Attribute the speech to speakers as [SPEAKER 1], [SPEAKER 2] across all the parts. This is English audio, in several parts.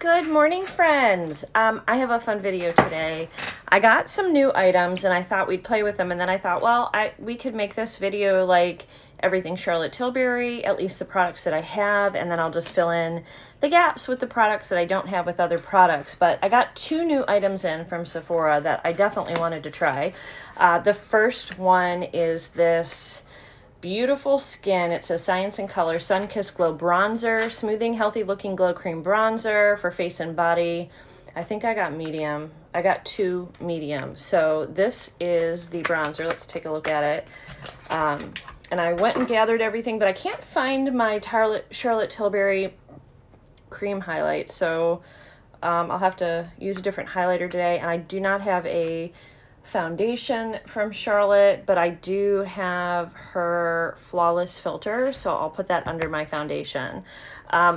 [SPEAKER 1] Good morning, friends. I have a fun video today. I got some new items and I thought we'd play with them, and then I thought, well, we could make this video like everything Charlotte Tilbury, at least the products that I have, and then I'll just fill in the gaps with the products that I don't have with other products. But I got two new items in from Sephora that I definitely wanted to try. The first one is this beautiful skin. It says Science and Color Sun Kiss Glow Bronzer, smoothing, healthy looking glow cream bronzer for face and body. I think I got medium. I got two medium. So this is the bronzer. Let's take a look at it. And I went and gathered everything, but I can't find my Charlotte Tilbury cream highlight. So I'll have to use a different highlighter today. And I do not have a foundation from Charlotte, but I do have her Flawless filter, so I'll put that under my foundation.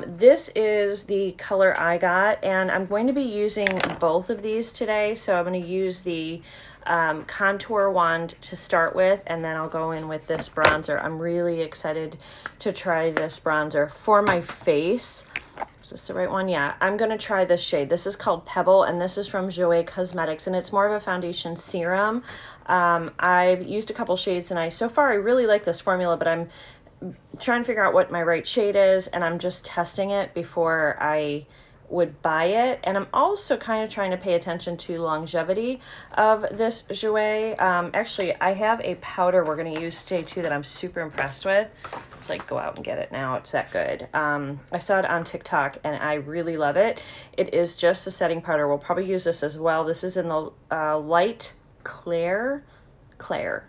[SPEAKER 1] This is the color I got, and I'm going to be using both of these today. So I'm going to use the contour wand to start with, and then I'll go in with this bronzer. I'm really excited to try this bronzer for my face. Is this the right one? Yeah, I'm going to try this shade. This is called Pebble, and this is from Jouer Cosmetics, and it's more of a foundation serum. I've used a couple shades, and so far I really like this formula, but I'm trying to figure out what my right shade is, and I'm just testing it before I would buy it. And I'm also kind of trying to pay attention to longevity of this Jouer. Actually, I have a powder we're going to use today too that I'm super impressed with. It's like, go out and get it now. It's that good. I saw it on TikTok and I really love it. It is just a setting powder. We'll probably use this as well. This is in the light Clair,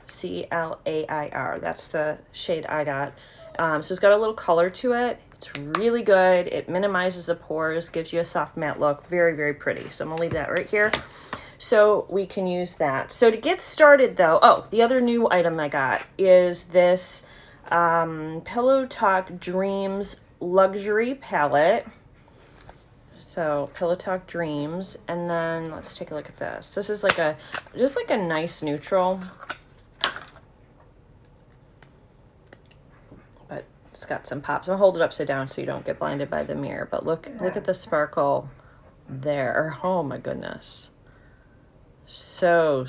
[SPEAKER 1] C-L-A-I-R. That's the shade I got. So it's got a little color to it. It's really good. It minimizes the pores, gives you a soft matte look. Very, very pretty. So I'm gonna leave that right here so we can use that. So to get started though, the other new item I got is this Pillow Talk Dreams Luxury Palette. So Pillow Talk Dreams, and then let's take a look at this. This is like just like a nice neutral. It's got some pops. I'm gonna hold it upside down so you don't get blinded by the mirror. But look at the sparkle there. Oh my goodness. So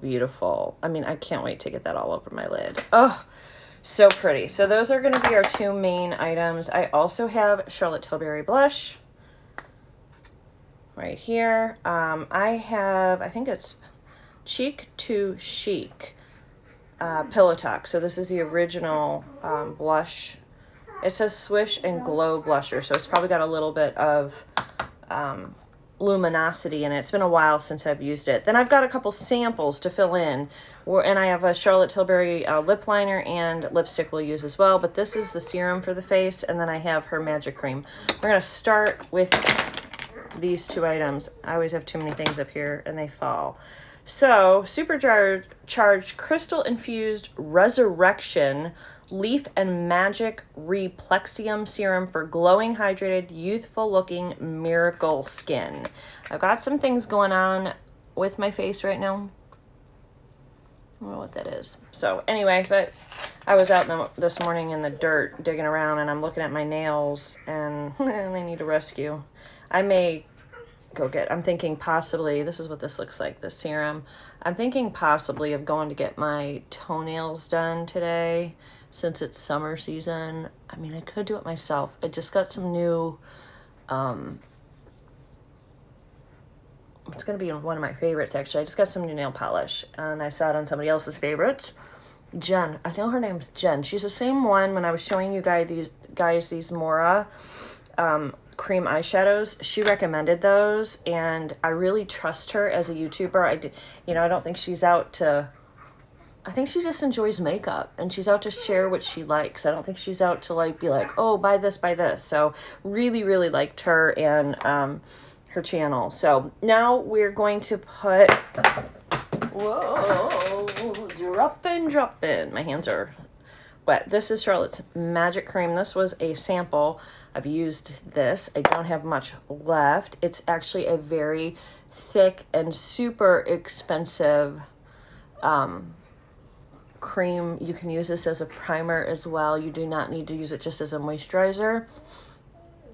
[SPEAKER 1] beautiful. I mean, I can't wait to get that all over my lid. Oh, so pretty. So those are gonna be our two main items. I also have Charlotte Tilbury blush right here. I think it's Cheek to Chic Pillow Talk. So this is the original blush. It says Swish and Glow blusher, so it's probably got a little bit of luminosity in it. It's been a while since I've used it. Then I've got a couple samples to fill in, and I have a Charlotte Tilbury lip liner and lipstick we'll use as well, but this is the serum for the face, and then I have her magic cream. We're going to start with these two items. I always have too many things up here, and they fall. So, supercharged crystal-infused resurrection leaf and magic replexium serum for glowing, hydrated, youthful-looking miracle skin. I've got some things going on with my face right now. I don't know what that is. So, anyway, but I was out this morning in the dirt digging around, and I'm looking at my nails, and they need a rescue. I may I'm thinking possibly, this is what this looks like, the serum. I'm thinking possibly of going to get my toenails done today since it's summer season. I mean, I could do it myself. I just got some new, it's going to be one of my favorites actually. I just got some new nail polish and I saw it on somebody else's favorites. Jen, I know her name's Jen. She's the same one when I was showing you guys these Mora cream eyeshadows. She recommended those, and I really trust her as a YouTuber. I don't think she's out to, I think she just enjoys makeup, and she's out to share what she likes. I don't think she's out to be like, oh, buy this, buy this. So really, really liked her and her channel. So now we're going to put, whoa, drop in. My hands are wet. This is Charlotte's Magic Cream. This was a sample. I've used this. I don't have much left. It's actually a very thick and super expensive cream. You can use this as a primer as well. You do not need to use it just as a moisturizer.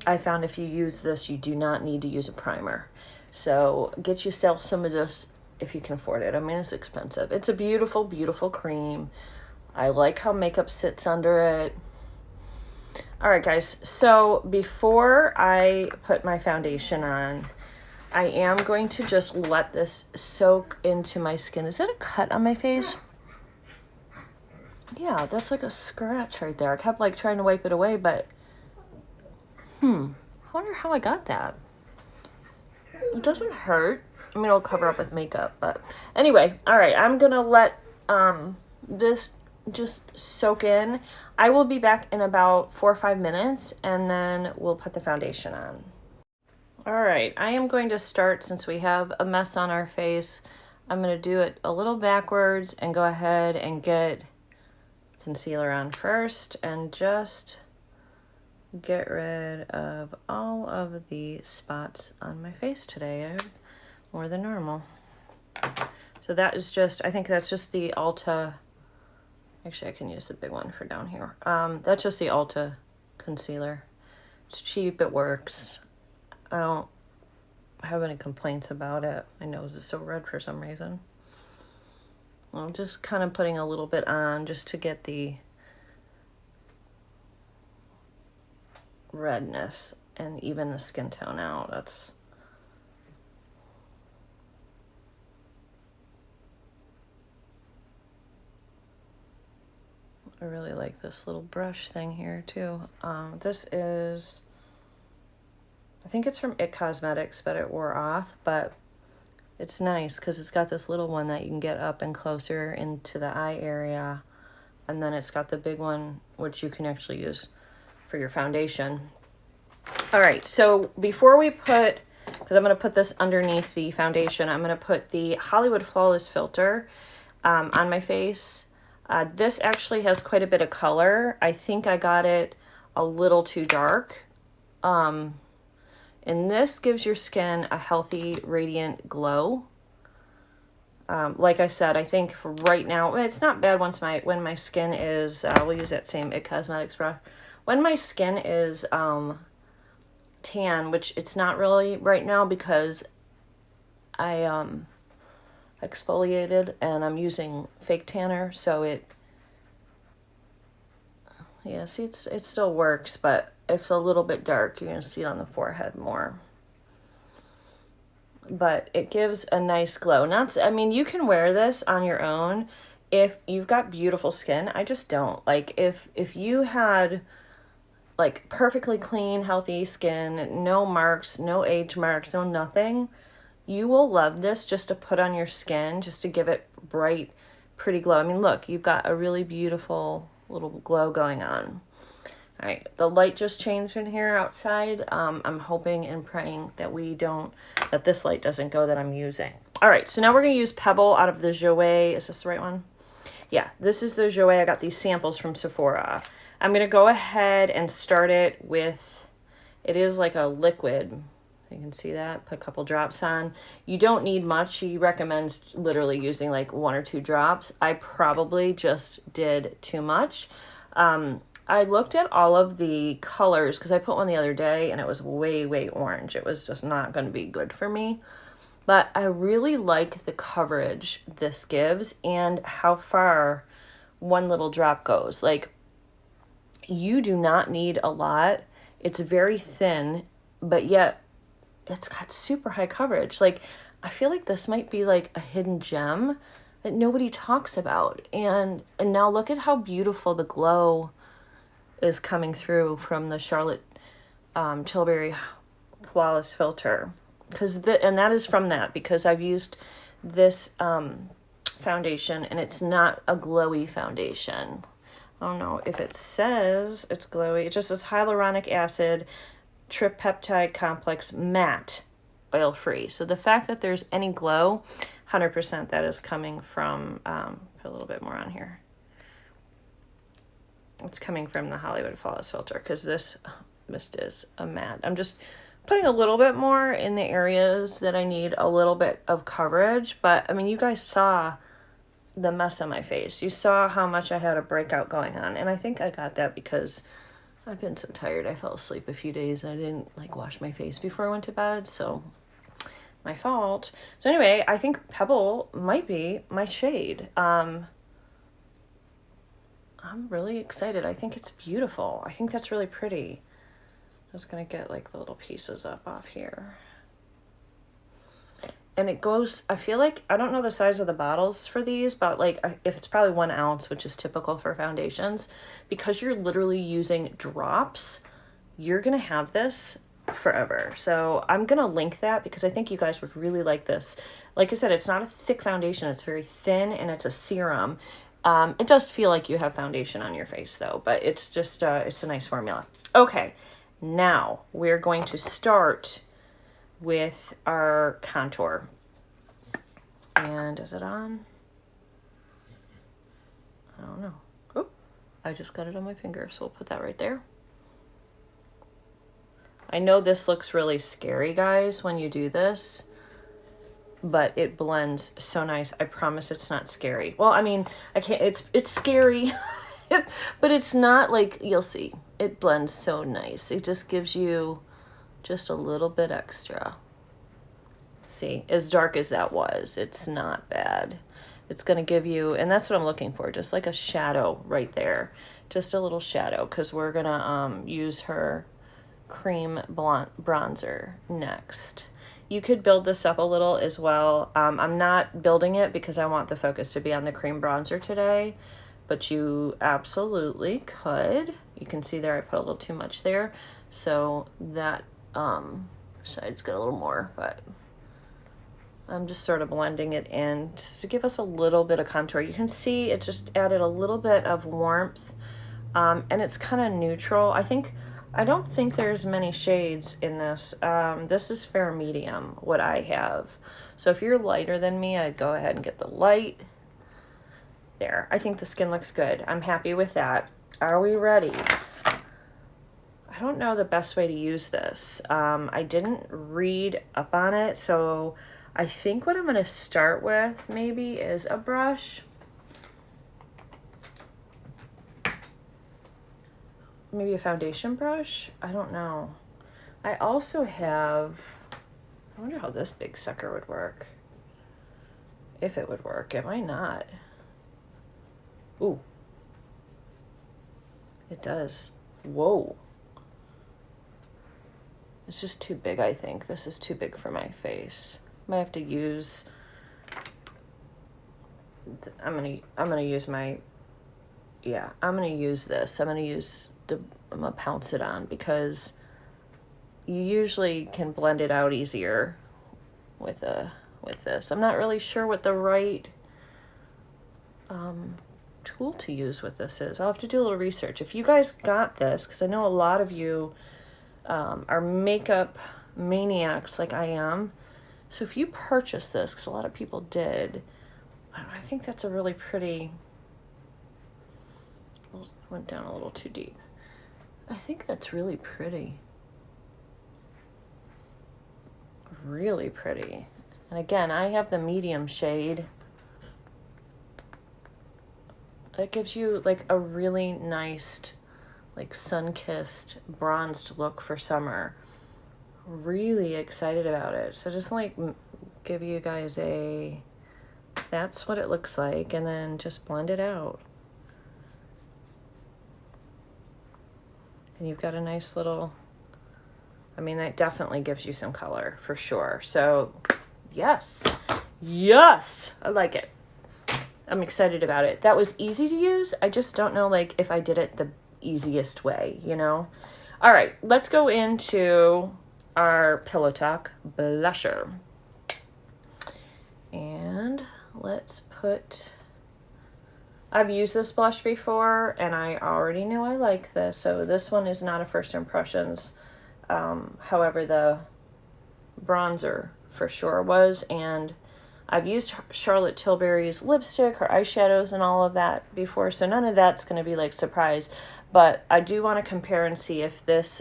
[SPEAKER 1] I found if you use this, you do not need to use a primer. So get yourself some of this if you can afford it. I mean, it's expensive. It's a beautiful, beautiful cream. I like how makeup sits under it. All right, guys. So before I put my foundation on, I am going to just let this soak into my skin. Is that a cut on my face? Yeah, that's like a scratch right there. I kept like trying to wipe it away, but I wonder how I got that. It doesn't hurt. I mean, it'll cover up with makeup, but anyway, all right, I'm gonna let this just soak in. I will be back in about 4 or 5 minutes, and then we'll put the foundation on. All right, I am going to start, since we have a mess on our face, I'm going to do it a little backwards and go ahead and get concealer on first and just get rid of all of the spots on my face today. I have more than normal. So that is just, I think that's just the Ulta, actually I can use the big one for down here. That's just the Ulta concealer. It's cheap, it works. I don't have any complaints about it. My nose is so red for some reason. I'm just kind of putting a little bit on just to get the redness and even the skin tone out. That's I really like this little brush thing here too. This is, I think it's from It Cosmetics, but it wore off, but it's nice because it's got this little one that you can get up and closer into the eye area. And then it's got the big one, which you can actually use for your foundation. All right, so before we put, because I'm going to put this underneath the foundation, I'm going to put the Hollywood Flawless filter on my face. This actually has quite a bit of color. I think I got it a little too dark. And this gives your skin a healthy, radiant glow. Like I said, I think for right now, it's not bad when my skin is, we'll use that same It Cosmetics brush. When my skin is tan, which it's not really right now because I exfoliated and I'm using fake tanner, so it, yeah, see, it still works, but it's a little bit dark. You're going to see it on the forehead more. But it gives a nice glow. I mean, you can wear this on your own if you've got beautiful skin. I just don't. Like, if you had, like, perfectly clean, healthy skin, no marks, no age marks, no nothing, you will love this just to put on your skin, just to give it bright, pretty glow. I mean, look, you've got a really beautiful little glow going on. All right, the light just changed in here outside. I'm hoping and praying that that this light doesn't go that I'm using. All right, so now we're gonna use Pebble out of the Jouer. Is this the right one? Yeah, this is the Jouer. I got these samples from Sephora. I'm gonna go ahead and start it with, it is like a liquid. You can see that, put a couple drops on. You don't need much. She recommends literally using like 1 or 2 drops. I probably just did too much. I looked at all of the colors because I put one the other day and it was way, way orange. It was just not going to be good for me. But I really like the coverage this gives and how far one little drop goes. Like, you do not need a lot. It's very thin, but yet it's got super high coverage. Like, I feel like this might be like a hidden gem that nobody talks about. And now look at how beautiful the glow is coming through from the Charlottetilbury Flawless filter. And that is from that, because I've used this foundation and it's not a glowy foundation. I don't know if it says it's glowy. It just says hyaluronic acid, tripeptide complex, matte, oil-free. So the fact that there's any glow, 100% that is coming from, put a little bit more on here. It's coming from the Hollywood Flawless filter, because this mist is a matte. I'm just putting a little bit more in the areas that I need a little bit of coverage. But I mean, you guys saw the mess on my face. You saw how much I had a breakout going on. And I think I got that because I've been so tired. I fell asleep a few days and I didn't like wash my face before I went to bed, so my fault. So anyway, I think Pebble might be my shade. I'm really excited. I think it's beautiful. I think that's really pretty. I'm just gonna get like the little pieces up off here. And it goes, I feel like, I don't know the size of the bottles for these, but like if it's probably 1 ounce, which is typical for foundations, because you're literally using drops, you're gonna have this forever. So I'm gonna link that because I think you guys would really like this. Like I said, it's not a thick foundation, it's very thin and it's a serum. It does feel like you have foundation on your face though, but it's just, it's a nice formula. Okay, now we're going to start with our contour. And is it on? I don't know. Oh, I just got it on my finger, so we'll put that right there. I know this looks really scary, guys, when you do this, but it blends so nice. I promise it's not scary. Well, I mean, I can't, it's scary, but it's not like, you'll see. It blends so nice. It just gives you just a little bit extra. See, as dark as that was, it's not bad. It's going to give you, and that's what I'm looking for, just like a shadow right there. Just a little shadow, because we're going to use her cream bronzer next. You could build this up a little as well. I'm not building it because I want the focus to be on the cream bronzer today, but you absolutely could. You can see there I put a little too much there, so that side's got a little more, but I'm just sort of blending it in to give us a little bit of contour. You can see it just added a little bit of warmth, and it's kind of neutral. I don't think there's many shades in this. This is fair medium, what I have. So if you're lighter than me, I'd go ahead and get the light. There, I think the skin looks good. I'm happy with that. Are we ready? I don't know the best way to use this. I didn't read up on it, so I think what I'm going to start with maybe is a brush. Maybe a foundation brush? I don't know. I also have, I wonder how this big sucker would work. If it would work, it might not. Ooh. It does. Whoa. It's just too big, I think. This is too big for my face. Might have to use, I'm gonna use my, yeah, I'm gonna use this. I'm gonna pounce it on because you usually can blend it out easier with this. I'm not really sure what the right tool to use with this is. I'll have to do a little research. If you guys got this, because I know a lot of you are makeup maniacs like I am. So if you purchase this, because a lot of people did, I think that's a really pretty, went down a little too deep. I think that's really pretty. Really pretty. And again, I have the medium shade. It gives you like a really nice, like sun-kissed, bronzed look for summer. Really excited about it. So just like give you guys a, that's what it looks like, and then just blend it out. And you've got a nice little, I mean, that definitely gives you some color for sure. So yes, I like it. I'm excited about it. That was easy to use. I just don't know like if I did it the easiest way, you know? All right, let's go into our Pillow Talk blusher. And let's put, I've used this blush before and I already knew I like this. So this one is not a first impressions. However, the bronzer for sure was, and I've used Charlotte Tilbury's lipstick, her eyeshadows and all of that before. So none of that's going to be like surprise, but I do want to compare and see if this,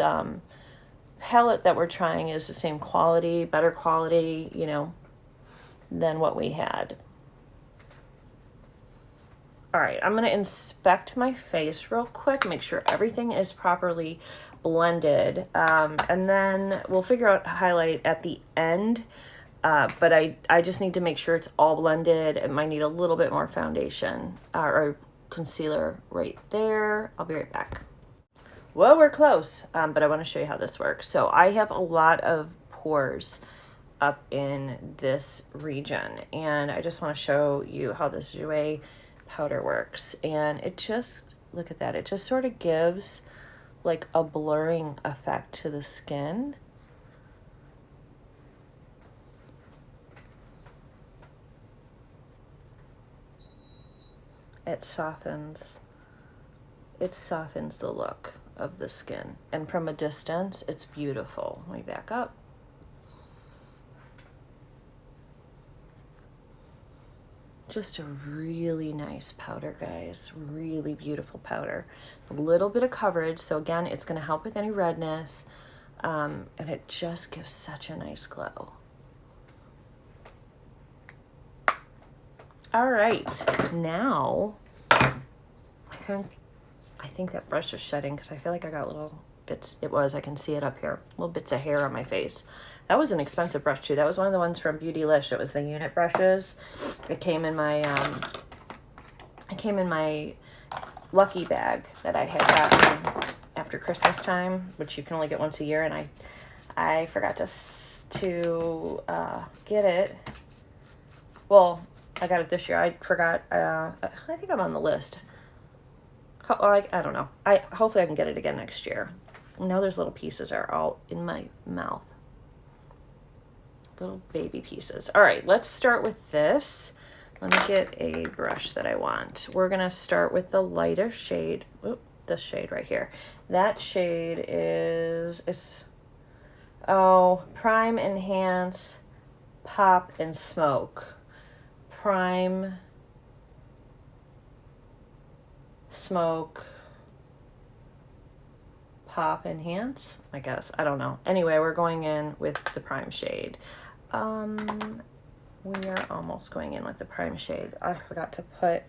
[SPEAKER 1] palette that we're trying is the same quality, better quality, you know, than what we had. All right, I'm gonna inspect my face real quick, make sure everything is properly blended, and then we'll figure out highlight at the end, but I just need to make sure it's all blended. It might need a little bit more foundation or concealer right there. I'll be right back. Well, we're close, but I want to show you how this works. So I have a lot of pores up in this region, and I just want to show you how this Jouer powder works. And it just, look at that, it just sort of gives like a blurring effect to the skin. It softens the look of the skin, and from a distance it's beautiful. Let me back up. Just a really nice powder, guys. Really beautiful powder. A little bit of coverage, so again, it's going to help with any redness, and it just gives such a nice glow. All right, now I think that brush is shedding because I feel like I got little bits. I can see it up here, little bits of hair on my face. That was an expensive brush too. That was one of the ones from Beautylish. It was the unit brushes. It came in my lucky bag that I had gotten after Christmas time, which you can only get once a year, and I forgot to get it. Well, I got it this year. I forgot. I think I'm on the list. I don't know. Hopefully I can get it again next year. Now there's little pieces are all in my mouth. Little baby pieces. All right, let's start with this. Let me get a brush that I want. We're gonna start with the lightest shade. Oop, this shade right here. That shade is Prime, Enhance, Pop, and Smoke. Prime, Smoke, Pop, Enhance, I guess. I don't know. Anyway, we're going in with the prime shade. We are almost going in with the prime shade. I forgot to put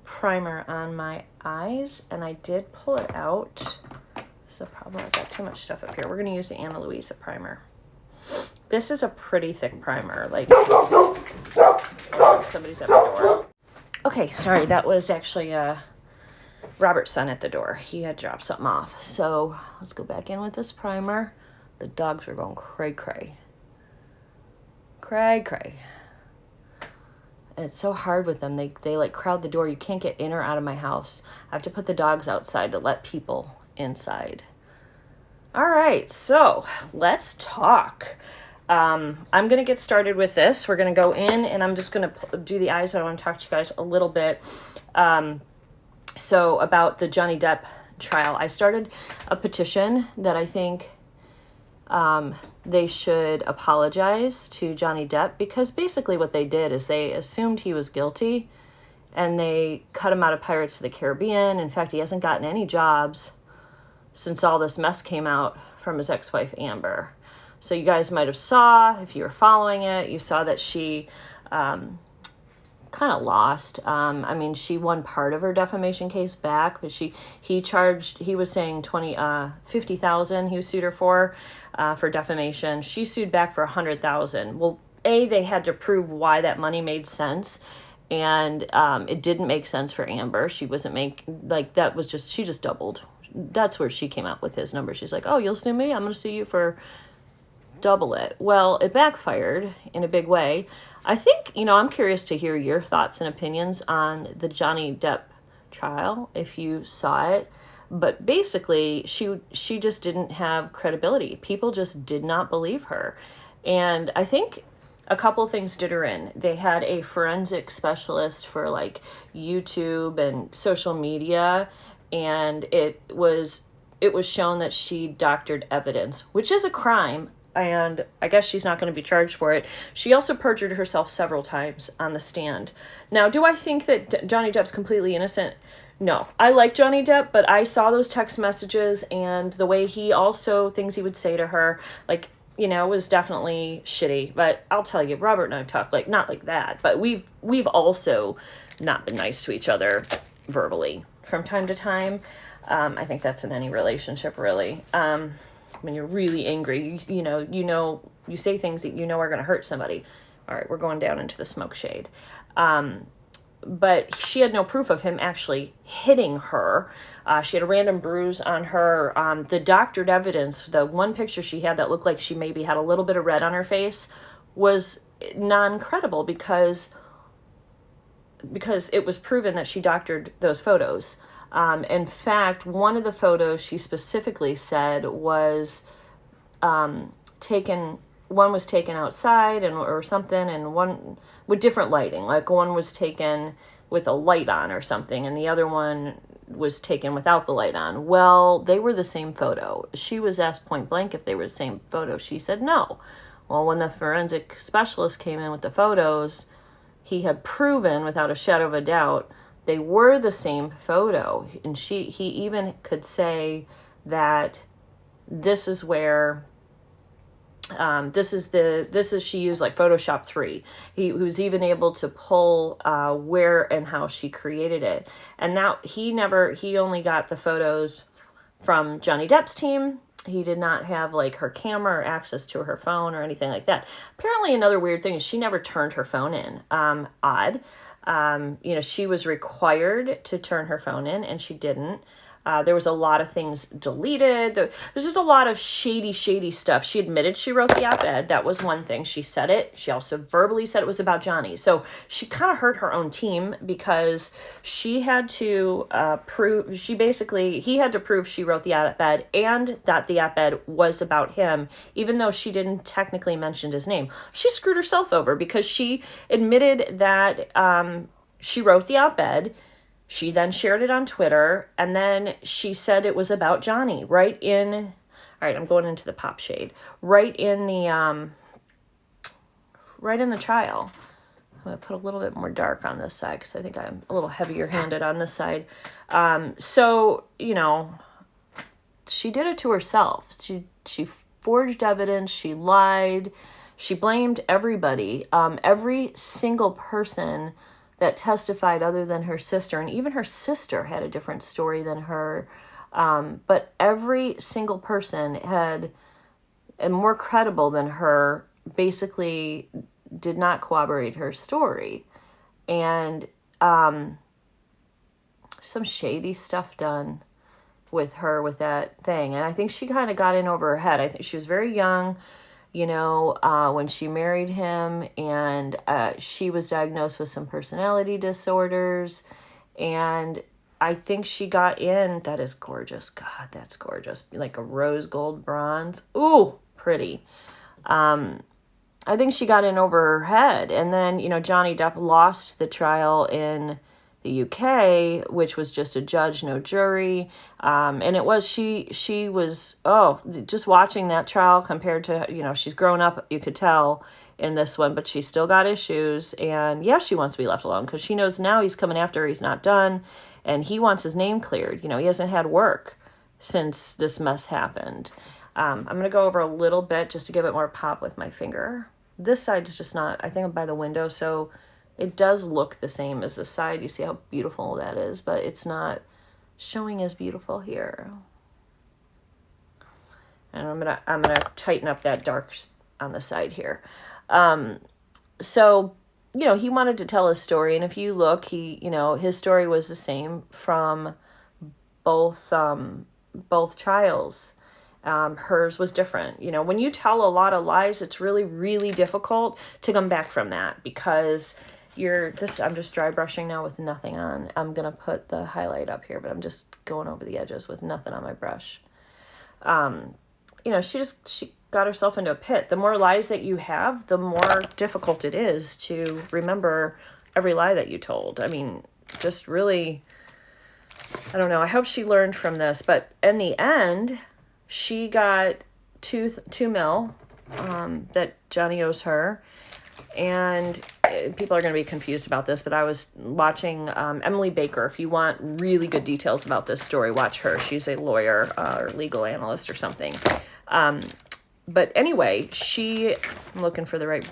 [SPEAKER 1] primer on my eyes, and I did pull it out. This is a problem. I've got too much stuff up here. We're going to use the Ana Luisa primer. This is a pretty thick primer. Like, somebody's at the door. Okay, sorry. That was actually Robert's son at the door. He had dropped something off. So let's go back in with this primer. The dogs are going cray cray. Cray cray. And it's so hard with them. They like crowd the door. You can't get in or out of my house. I have to put the dogs outside to let people inside. All right, so let's talk. I'm going to get started with this. We're going to go in, and I'm just going to do the eyes, but I want to talk to you guys a little bit. So about the Johnny Depp trial, I started a petition that I think they should apologize to Johnny Depp, because basically what they did is they assumed he was guilty and they cut him out of Pirates of the Caribbean. In fact, he hasn't gotten any jobs since all this mess came out from his ex-wife Amber. So you guys might have saw, if you were following it, you saw that she kind of lost. I mean, she won part of her defamation case back, but he was saying $50,000 he sued her for defamation. She sued back for $100,000. Well, they had to prove why that money made sense, and it didn't make sense for Amber. She wasn't she just doubled. That's where she came up with his number. She's like, oh, you'll sue me? I'm going to sue you for double it. Well, it backfired in a big way. I think, I'm curious to hear your thoughts and opinions on the Johnny Depp trial, if you saw it. But basically, she just didn't have credibility. People just did not believe her. And I think a couple things did her in. They had a forensic specialist for like YouTube and social media, and it was shown that she doctored evidence, which is a crime. And I guess she's not going to be charged for it. She also perjured herself several times on the stand. Now, do I think that Johnny Depp's completely innocent? No. I like Johnny Depp, but I saw those text messages and the way things he would say to her, was definitely shitty. But I'll tell you, Robert and I talk, not like that, but we've also not been nice to each other verbally from time to time. I think that's in any relationship, really. When you're really angry, you say things that you know are going to hurt somebody. All right, we're going down into the smoke shade. But she had no proof of him actually hitting her. She had a random bruise on her. The doctored evidence, the one picture she had that looked like she maybe had a little bit of red on her face, was non-credible because it was proven that she doctored those photos. In fact, one of the photos she specifically said was taken. One was taken outside or something, and one with different lighting. Like one was taken with a light on or something, and the other one was taken without the light on. Well, they were the same photo. She was asked point blank if they were the same photo. She said no. Well, when the forensic specialist came in with the photos, he had proven without a shadow of a doubt they were the same photo. And he even could say that this is where she used like Photoshop 3. He was even able to pull where and how she created it. And now he only got the photos from Johnny Depp's team. He did not have like her camera or access to her phone or anything like that. Apparently another weird thing is she never turned her phone in. Odd. She was required to turn her phone in and she didn't. There was a lot of things deleted. There's just a lot of shady stuff. She admitted she wrote the op-ed. That was one thing. She said it. She also verbally said it was about Johnny. So she kind of hurt her own team because she had to he had to prove she wrote the op-ed and that the op-ed was about him, even though she didn't technically mention his name. She screwed herself over because she admitted that she wrote the op-ed. She then shared it on Twitter, and then she said it was about Johnny all right, I'm going into the pop shade, right in the trial. I'm going to put a little bit more dark on this side because I think I'm a little heavier handed on this side. She did it to herself. She forged evidence. She lied. She blamed everybody. Every single person that testified other than her sister, and even her sister had a different story than her, but every single person and more credible than her basically did not corroborate her story. And some shady stuff done with her with that thing, and I think she kind of got in over her head. I think she was very young, when she married him, and she was diagnosed with some personality disorders, and I think she got in. That is gorgeous. God, that's gorgeous. Like a rose gold bronze. Ooh, pretty. I think she got in over her head, and then, Johnny Depp lost the trial in the UK, which was just a judge, no jury. And it was, she was, just watching that trial compared to, she's grown up, you could tell in this one, but she's still got issues. And yeah, she wants to be left alone because she knows now he's coming after her. He's not done. And he wants his name cleared. He hasn't had work since this mess happened. I'm going to go over a little bit just to give it more pop with my finger. This side's just not, I think I'm by the window, so it does look the same as the side. You see how beautiful that is, but it's not showing as beautiful here. And I'm gonna tighten up that dark on the side here. So he wanted to tell his story, and if you look, his story was the same from both trials. Hers was different. When you tell a lot of lies, it's really, really difficult to come back from that because I'm just dry brushing now with nothing on. I'm going to put the highlight up here, but I'm just going over the edges with nothing on my brush. She got herself into a pit. The more lies that you have, the more difficult it is to remember every lie that you told. I mean, just really, I don't know. I hope she learned from this, but in the end, she got $2 million that Johnny owes her. And people are going to be confused about this, but I was watching Emily Baker. If you want really good details about this story, watch her. She's a lawyer or legal analyst or something. But anyway, I'm looking for the right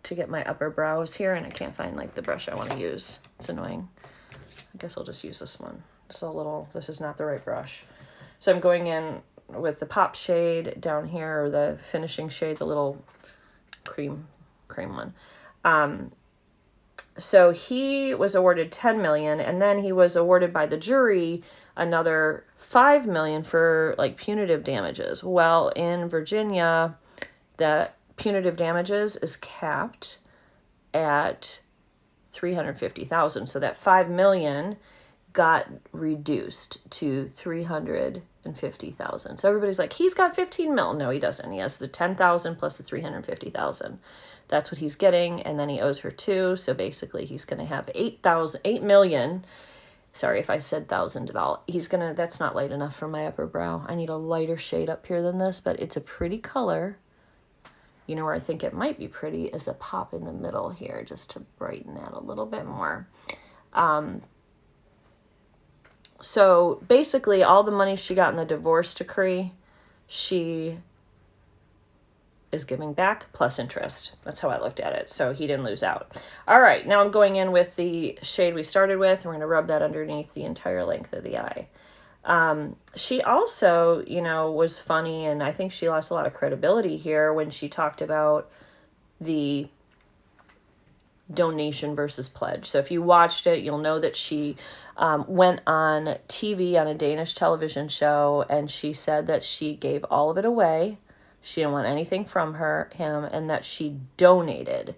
[SPEAKER 1] to get my upper brows here, and I can't find like the brush I want to use. It's annoying. I guess I'll just use this one. It's a little, this is not the right brush. So I'm going in with the pop shade down here, or the finishing shade, the little cream one. So he was awarded 10 million, and then he was awarded by the jury another 5 million for like punitive damages. Well, in Virginia, the punitive damages is capped at 350,000. So that 5 million got reduced to 350,000. So everybody's like, he's got 15 mil. No, he doesn't. He has the 10,000 plus the 350,000. That's what he's getting, and then he owes her 2. So basically, he's going to have 8 million. Sorry if I said thousand at all. He's gonna. That's not light enough for my upper brow. I need a lighter shade up here than this, but it's a pretty color. You know where I think it might be pretty is a pop in the middle here, just to brighten that a little bit more. So basically, all the money she got in the divorce decree, she is giving back plus interest. That's how I looked at it. So he didn't lose out. All right, now I'm going in with the shade we started with, and we're going to rub that underneath the entire length of the eye. She also, you know, was funny, and I think she lost a lot of credibility here when she talked about the donation versus pledge. So if you watched it, you'll know that she went on TV on a Danish television show, and she said that she gave all of it away. She didn't want anything from him, and that she donated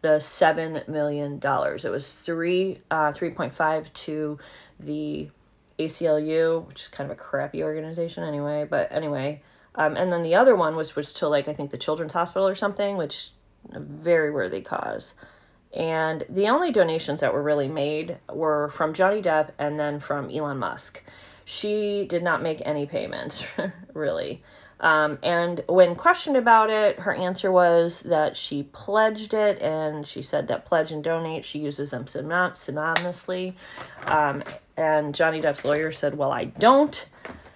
[SPEAKER 1] the $7 million. It was 3.5 to the ACLU, which is kind of a crappy organization anyway. But anyway, and then the other one was to like, I think the Children's Hospital or something, which a very worthy cause. And the only donations that were really made were from Johnny Depp and then from Elon Musk. She did not make any payments, really. And when questioned about it, her answer was that she pledged it, and she said that pledge and donate, she uses them synonymously. And Johnny Depp's lawyer said, well, I don't.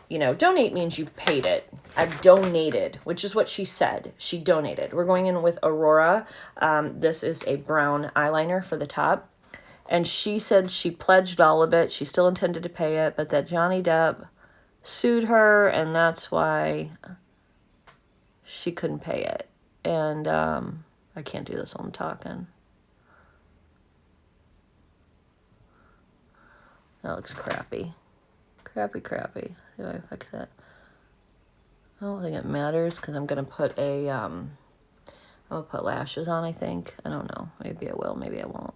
[SPEAKER 1] You know, donate means you've paid it. I've donated, which is what she said. She donated. We're going in with Aurora. This is a brown eyeliner for the top. And she said she pledged all of it. She still intended to pay it, but that Johnny Depp sued her, and that's why she couldn't pay it. And I can't do this while I'm talking. That looks crappy. Crappy. Do I fix that? I don't think it matters because I'm gonna put I'm gonna put lashes on, I think. I don't know. Maybe I will, maybe I won't.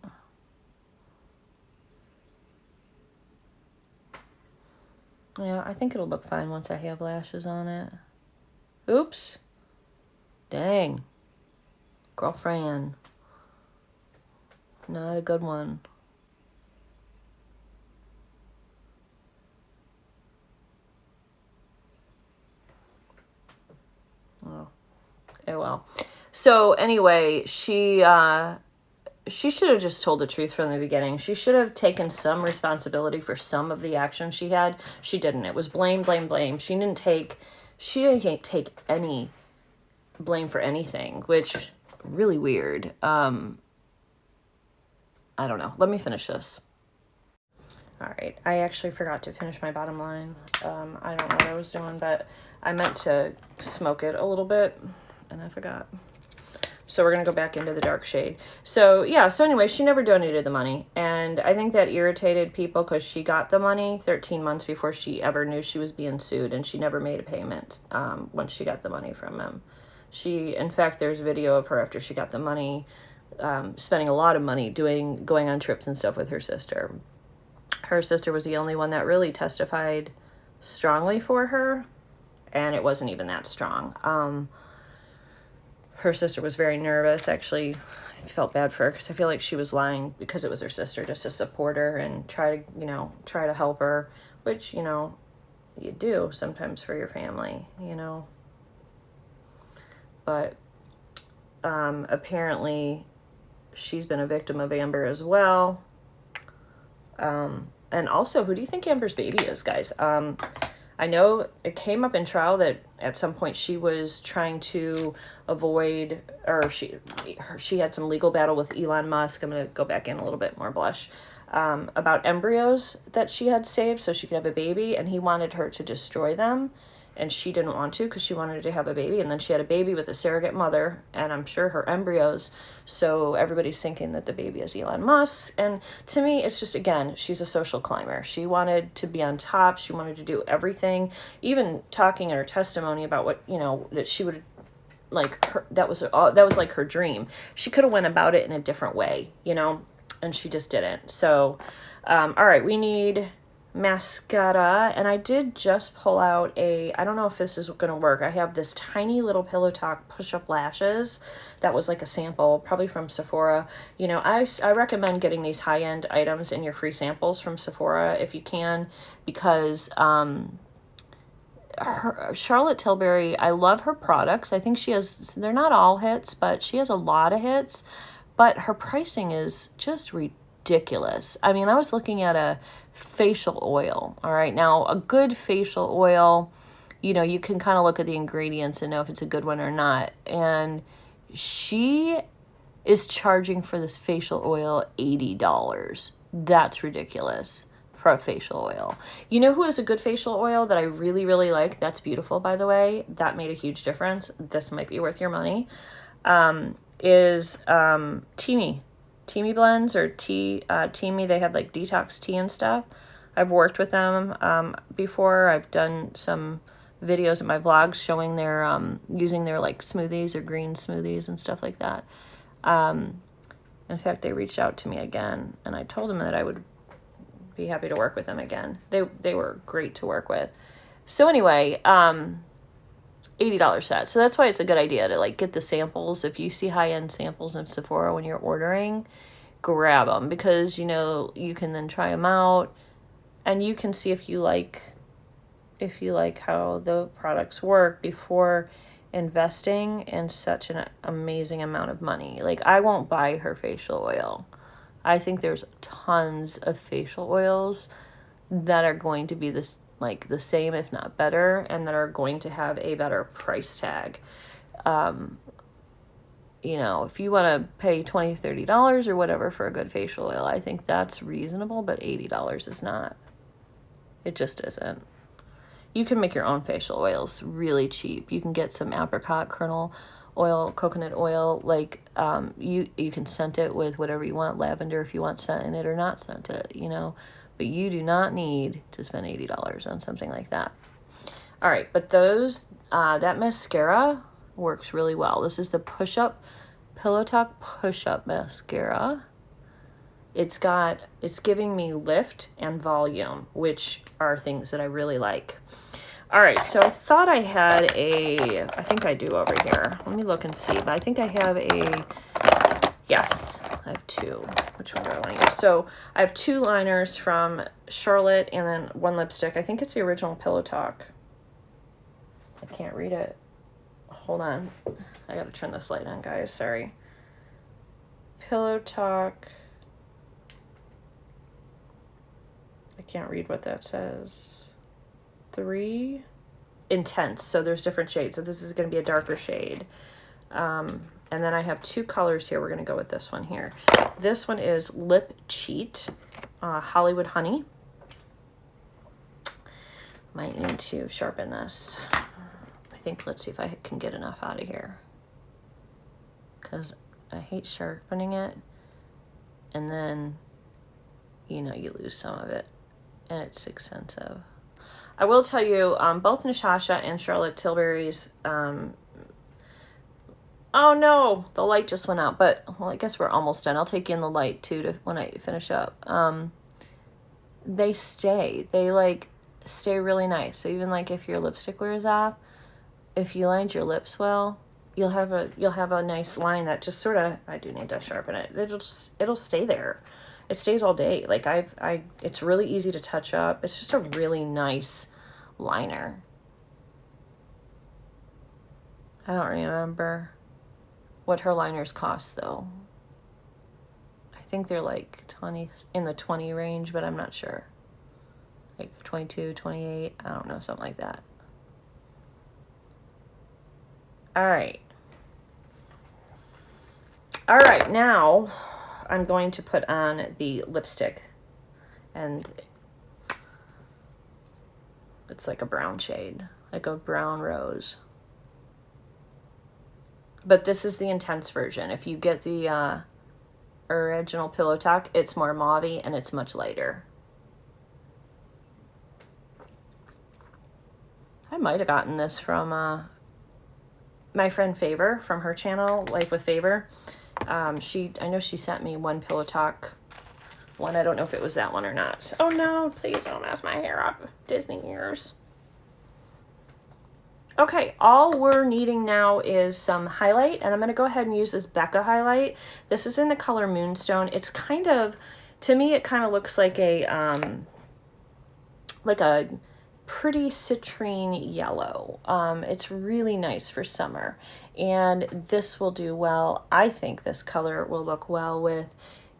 [SPEAKER 1] Yeah, I think it'll look fine once I have lashes on it. Oops. Dang. Girlfriend. Not a good one. Oh well. So anyway, she should have just told the truth from the beginning. She should have taken some responsibility for some of the action she had. She didn't. It was blame. She didn't take any blame for anything, which really weird. I don't know. Let me finish this. All right. I actually forgot to finish my bottom line. I don't know what I was doing, but I meant to smoke it a little bit, and I forgot. So we're going to go back into the dark shade. So yeah, so anyway, she never donated the money. And I think that irritated people because she got the money 13 months before she ever knew she was being sued. And she never made a payment once she got the money from him. In fact, there's video of her after she got the money, spending a lot of money going on trips and stuff with her sister. Her sister was the only one that really testified strongly for her. And it wasn't even that strong. Her sister was very nervous. Actually, I felt bad for her because I feel like she was lying because it was her sister, just to support her and try to help her, which, you do sometimes for your family, But apparently she's been a victim of Amber as well. And also, who do you think Amber's baby is, guys? I know it came up in trial that at some point she was trying to avoid, or she had some legal battle with Elon Musk. I'm going to go back in a little bit more blush. About embryos that she had saved so she could have a baby, and he wanted her to destroy them, and she didn't want to because she wanted to have a baby, and then she had a baby with a surrogate mother, and I'm sure her embryos, so everybody's thinking that the baby is Elon Musk. And to me, it's just, again, she's a social climber. She wanted to be on top. She wanted to do everything, even talking in her testimony about what, you know, that she would, like, that was like her dream. She could have went about it in a different way, you know, and she just didn't. So, all right, we need mascara, and I did just pull out I don't know if this is going to work. I have this tiny little Pillow Talk push-up lashes that was like a sample, probably from Sephora. You know, I recommend getting these high-end items in your free samples from Sephora if you can, because Charlotte Tilbury, I love her products. I think they're not all hits, but she has a lot of hits, but her pricing is just ridiculous. I mean, I was looking at a facial oil. All right. Now, a good facial oil, you know, you can kind of look at the ingredients and know if it's a good one or not. And she is charging for this facial oil $80. That's ridiculous for a facial oil. You know who has a good facial oil that I really, really like? That's Beautiful, by the way. That made a huge difference. This might be worth your money. Is Teamy blends, or Teamy. They have like detox tea and stuff. I've worked with them before. I've done some videos in my vlogs showing their using their like smoothies or green smoothies and stuff like that. In fact, they reached out to me again, and I told them that I would be happy to work with them again. They were great to work with. So anyway, $80 set. So that's why it's a good idea to like get the samples. If you see high-end samples in Sephora when you're ordering, grab them, because, you know, you can then try them out and you can see if you like how the products work before investing in such an amazing amount of money. Like, I won't buy her facial oil. I think there's tons of facial oils that are going to be this like the same, if not better, and that are going to have a better price tag. You know, if you want to pay $20, $30 or whatever for a good facial oil, I think that's reasonable, but $80 is not. It just isn't. You can make your own facial oils really cheap. You can get some apricot kernel oil, coconut oil, like you can scent it with whatever you want, lavender if you want scent in it or not scent it, you know. But you do not need to spend $80 on something like that. All right, but that mascara works really well. This is the Pillow Talk Push-Up Mascara. It's giving me lift and volume, which are things that I really like. All right, so I thought I had I think I do over here. Let me look and see, but I think I have yes, I have two. Which one do I want to use? So I have two liners from Charlotte and then one lipstick. I think it's the original Pillow Talk. I can't read it. Hold on. I got to turn this light on, guys. Sorry. Pillow Talk. I can't read what that says. 3 Intense. So there's different shades. So this is going to be a darker shade. And then I have two colors here. We're going to go with this one here. This one is Lip Cheat, Hollywood Honey. Might need to sharpen this. I think, let's see if I can get enough out of here, because I hate sharpening it. And then, you know, you lose some of it and it's expensive. I will tell you, both Natasha and Charlotte Tilbury's, oh no, the light just went out, but well, I guess we're almost done. I'll take in the light too when I finish up. They stay really nice. So even like if your lipstick wears off, if you lined your lips well, you'll have a nice line that just sort of, I do need to sharpen it. It'll stay there. It stays all day. Like it's really easy to touch up. It's just a really nice liner. I don't remember what her liners cost though. I think they're like 20, in the 20 range, but I'm not sure. like 22, 28, I don't know, something like that. All right. All right, now I'm going to put on the lipstick, and it's like a brown shade, like a brown rose. But this is the intense version. If you get the original Pillow Talk, it's more mauve-y and it's much lighter. I might have gotten this from my friend Favor from her channel, Life with Favor. I know she sent me one Pillow Talk one. I don't know if it was that one or not. Oh no, please don't mess my hair up. Disney ears. Okay, all we're needing now is some highlight, and I'm going to go ahead and use this Becca highlight. This is in the color Moonstone. It's kind of, to me, it kind of looks like a pretty citrine yellow. It's really nice for summer, and this will do well. I think this color will look well with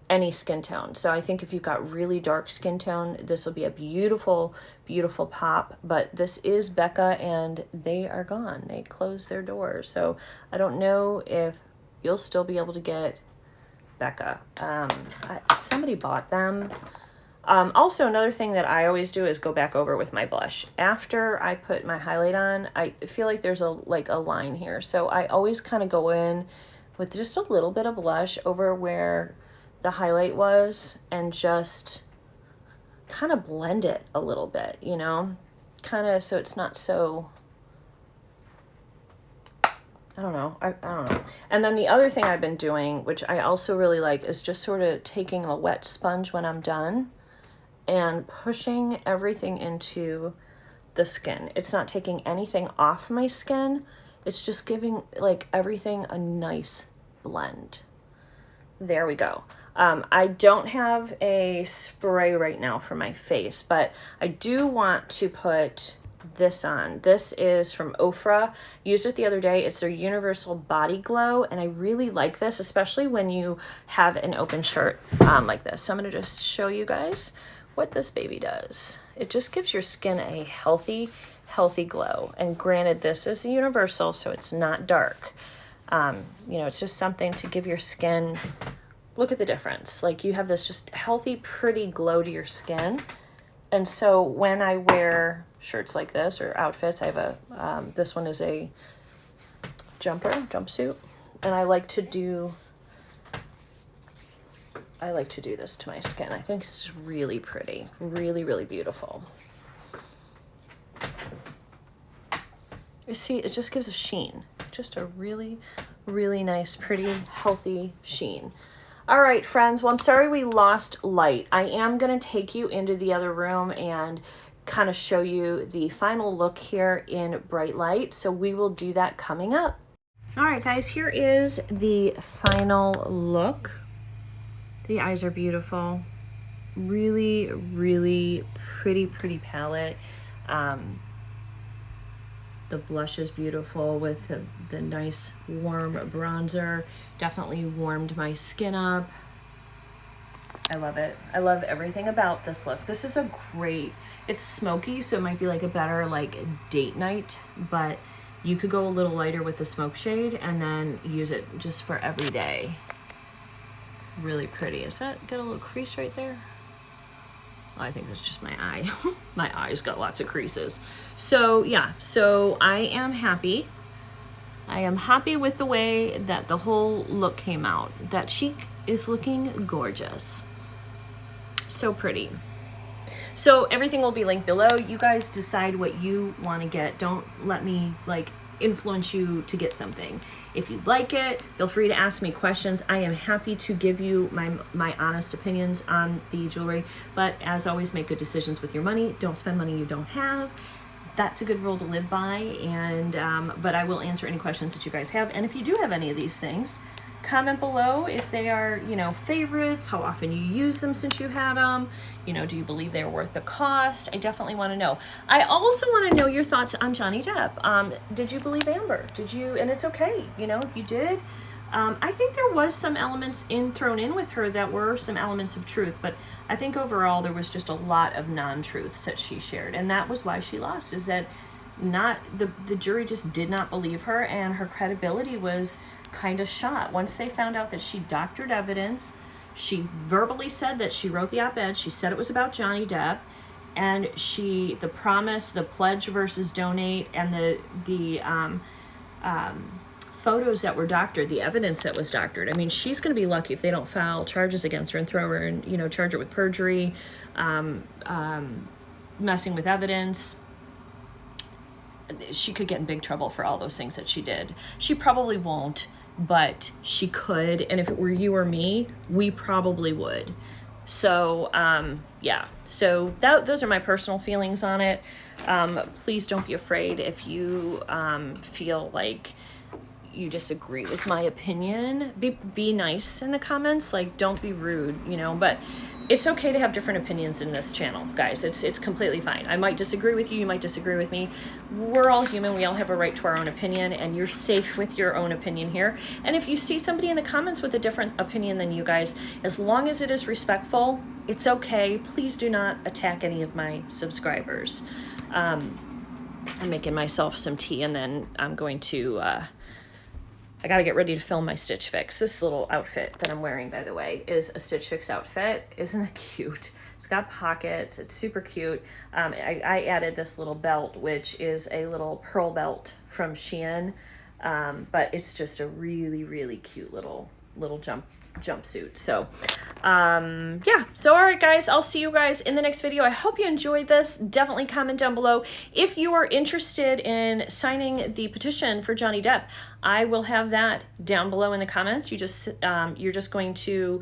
[SPEAKER 1] any skin tone. So I think if you've got really dark skin tone, this will be a beautiful, beautiful pop. But this is Becca, and they are gone. They closed their doors. So I don't know if you'll still be able to get Becca. Somebody bought them. Also, another thing that I always do is go back over with my blush. After I put my highlight on, I feel like there's a line here. So I always kind of go in with just a little bit of blush over where the highlight was, and just kind of blend it a little bit, you know, kind of so it's not so, I don't know. And then the other thing I've been doing, which I also really like, is just sort of taking a wet sponge when I'm done and pushing everything into the skin. It's not taking anything off my skin. It's just giving like everything a nice blend. There we go. I don't have a spray right now for my face, but I do want to put this on. This is from Ofra. Used it the other day. It's their Universal Body Glow, and I really like this, especially when you have an open shirt like this. So I'm going to just show you guys what this baby does. It just gives your skin a healthy glow. And granted, this is the Universal, so it's not dark. You know, it's just something to give your skin, look at the difference. Like, you have this just healthy, pretty glow to your skin. And so when I wear shirts like this or outfits, I have a, this one is a jumpsuit. And I like to do this to my skin. I think it's really pretty, really, really beautiful. You see, it just gives a sheen. Just a really, really nice, pretty, healthy sheen. All right, friends. Well, I'm sorry we lost light. I am going to take you into the other room and kind of show you the final look here in bright light. So we will do that coming up. All right, guys, here is the final look. The eyes are beautiful. Really, really pretty palette. The blush is beautiful with the nice warm bronzer. Definitely warmed my skin up. I love it. I love everything about this look. This is a great, it's smoky, so it might be like a better like date night, but you could go a little lighter with the smoke shade and then use it just for every day. Really pretty. Is that got a little crease right there? Oh, I think that's just my eye. My eye's got lots of creases. So yeah, so I am happy. I am happy with the way that the whole look came out. That cheek is looking gorgeous. So pretty. So everything will be linked below. You guys decide what you want to get. Don't let me like influence you to get something. If you like it, feel free to ask me questions. I am happy to give you my honest opinions on the jewelry, but as always, make good decisions with your money. Don't spend money you don't have. That's a good rule to live by, and but I will answer any questions that you guys have. And if you do have any of these things, comment below if they are, you know, favorites, how often you use them since you had them, you know, do you believe they're worth the cost? I definitely want to know. I also want to know your thoughts on Johnny Depp. Did you believe Amber? Did you? And it's okay, you know, if you did, I think there was some elements thrown in with her that were some elements of truth, but I think overall there was just a lot of non-truths that she shared, and that was why she lost, is that not the jury just did not believe her, and her credibility was kind of shot. Once they found out that she doctored evidence, she verbally said that she wrote the op-ed, she said it was about Johnny Depp, and the promise, the pledge versus donate, and the photos that were doctored, the evidence that was doctored. I mean, she's going to be lucky if they don't file charges against her and throw her and, you know, charge her with perjury, messing with evidence. She could get in big trouble for all those things that she did. She probably won't, but she could. And if it were you or me, we probably would. So, yeah, so those are my personal feelings on it. Please don't be afraid if you feel like you disagree with my opinion. Be nice in the comments, like don't be rude, you know, but it's okay to have different opinions in this channel, guys. It's completely fine. I might disagree with you, you might disagree with me. We're all human, we all have a right to our own opinion, and you're safe with your own opinion here. And if you see somebody in the comments with a different opinion than you guys, as long as it is respectful, it's okay. Please do not attack any of my subscribers. I'm making myself some tea, and then I'm going to I gotta get ready to film my Stitch Fix. This little outfit that I'm wearing, by the way, is a Stitch Fix outfit. Isn't it cute? It's got pockets, it's super cute. I added this little belt, which is a little pearl belt from Shein, but it's just a really, really cute little jumpsuit. So yeah, so all right guys, I'll see you guys in the next video. I hope you enjoyed this. Definitely comment down below if you are interested in signing the petition for Johnny Depp. I will have that down below in the comments. You just you're just going to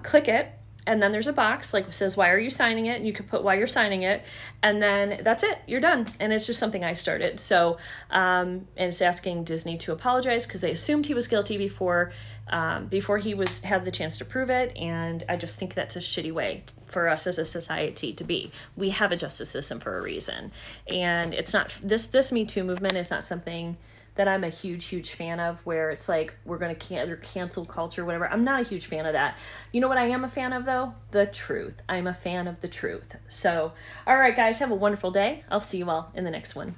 [SPEAKER 1] click it, and then there's a box like says why are you signing it, and you can put why you're signing it, and then that's it, you're done. And it's just something I started. So and it's asking Disney to apologize because they assumed he was guilty before he had the chance to prove it, and I just think that's a shitty way for us as a society to be. We have a justice system for a reason, and it's not this Me Too movement is not something that I'm a huge fan of, where it's like we're gonna cancel culture, whatever. I'm not a huge fan of that. You know what I am a fan of though? The truth. I'm a fan of the truth. So all right guys, have a wonderful day. I'll see you all in the next one.